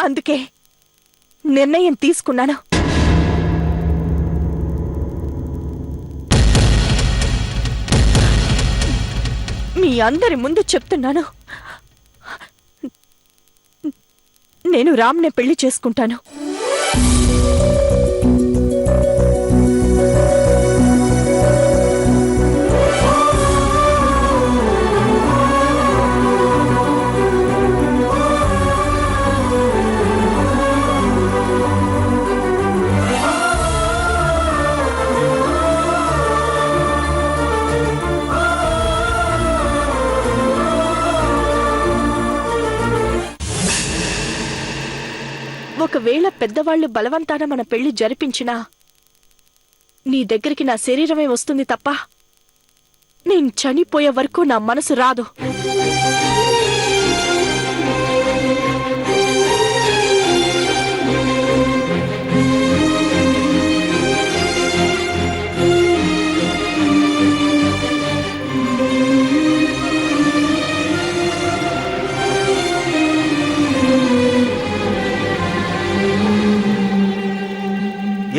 అందుకే నిర్ణయం తీసుకున్నాను. మీ అందరి ముందు చెప్తున్నాను, నేను రామ్నే పెళ్లి చేసుకుంటాను. ఒకవేళ పెద్దవాళ్లు బలవంతాన మన పెళ్లి జరిపించినా నీ దగ్గరికి నా శరీరమే వస్తుంది తప్ప నేను చనిపోయే వరకు నా మనసు రాదు.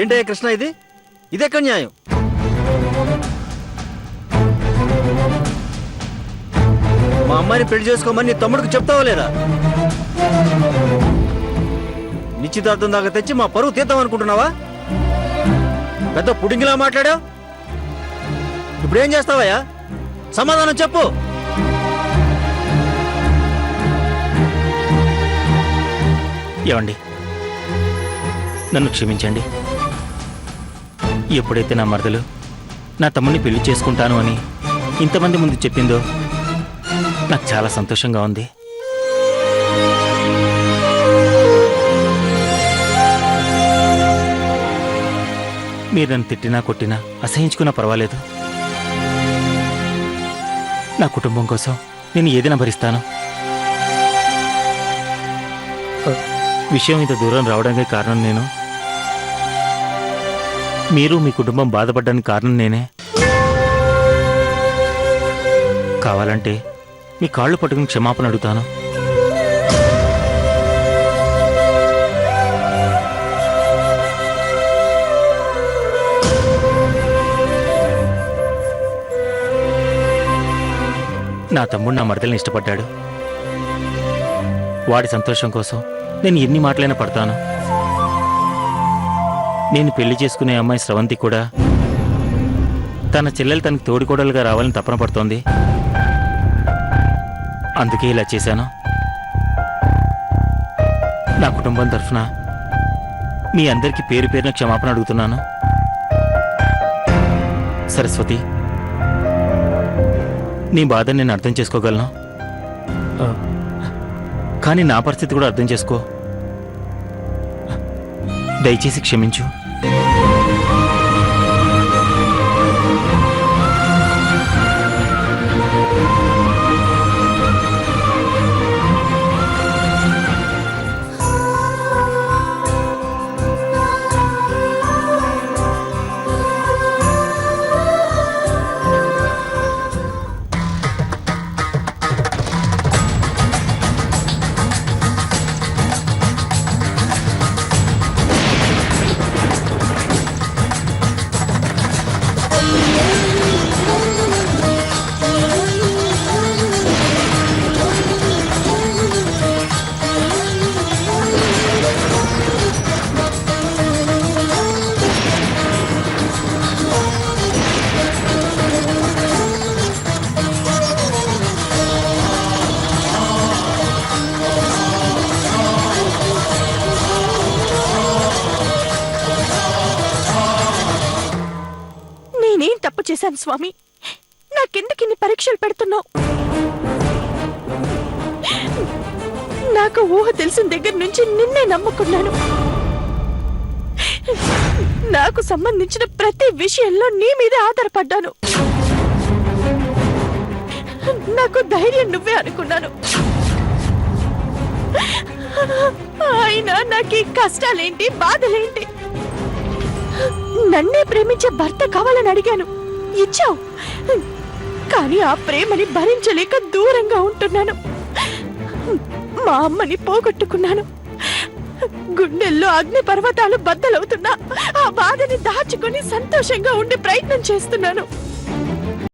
ఏంటయ్యా కృష్ణ, ఇదెక్కడ న్యాయం? మా అమ్మాయిని పెళ్లి చేసుకోమని నీ తమ్ముడికి చెప్తావా లేదా? నిశ్చితార్థం దాకా తెచ్చి మా పరువు తీద్దాం అనుకుంటున్నావా? పెద్ద పుడింగిలా మాట్లాడావు. ఇప్పుడేం చేస్తావయ్యా? సమాధానం చెప్పు. ఏమండి, నన్ను క్షమించండి. ఎప్పుడైతే నా మరదలు నా తమ్ముడిని పెళ్లి చేసుకుంటాను అని ఇంతమంది ముందు చెప్పిందో నాకు చాలా సంతోషంగా ఉంది. మీరు నన్ను తిట్టినా కొట్టినా అసహించుకున్నా పర్వాలేదు. నా కుటుంబం కోసం నేను ఏదైనా భరిస్తాను. విషయం ఇంత దూరం రావడానికి కారణం నేను. మీరు మీ కుటుంబం బాధపడడానికి కారణం నేనే. కావాలంటే మీ కాళ్ళు పట్టుకుని క్షమాపణ అడుగుతాను. నా తమ్ముడు నా మరదల్ని ఇష్టపడ్డాడు. వాడి సంతోషం కోసం నేను ఎన్ని మాటలైనా పడతాను. నేను పెళ్లి చేసుకునే అమ్మాయి స్రవంతి కూడా తన చెల్లెలు తనకు తోడికోడలుగా రావాలని తపన పడుతోంది. అందుకే ఇలా చేశాను. నా కుటుంబం తరఫున మీ అందరికీ పేరు పేరున క్షమాపణ అడుగుతున్నాను. సరస్వతి, నీ బాధను నేను అర్థం చేసుకోగలను. కానీ నా పరిస్థితి కూడా అర్థం చేసుకో. దయచేసి క్షమించు. చేశాను స్వామి. నాకెందుకిన్ని పరీక్షలు పెడుతున్నావు? నాకు ఊహ తెలిసిన దగ్గర నుంచి నిన్నే నమ్ముకున్నాను. నాకు సంబంధించిన ప్రతి విషయంలో నీ మీద ఆధారపడ్డాను. నాకు ధైర్యం నువ్వే అనుకున్నాను. అయినా నాకు ఈ కష్టాలేంటి, బాధలేంటి? నన్నే ప్రేమించే భర్త కావాలని అడిగాను, ఇచ్చావు. కానీ ఆ ప్రేమని భరించలేక దూరంగా ఉంటున్నాను. మా అమ్మని పోగొట్టుకున్నాను. గుండెల్లో అగ్ని పర్వతాలు బద్దలవుతున్నా ఆ బాధని దాచుకొని సంతోషంగా ఉండే ప్రయత్నం చేస్తున్నాను.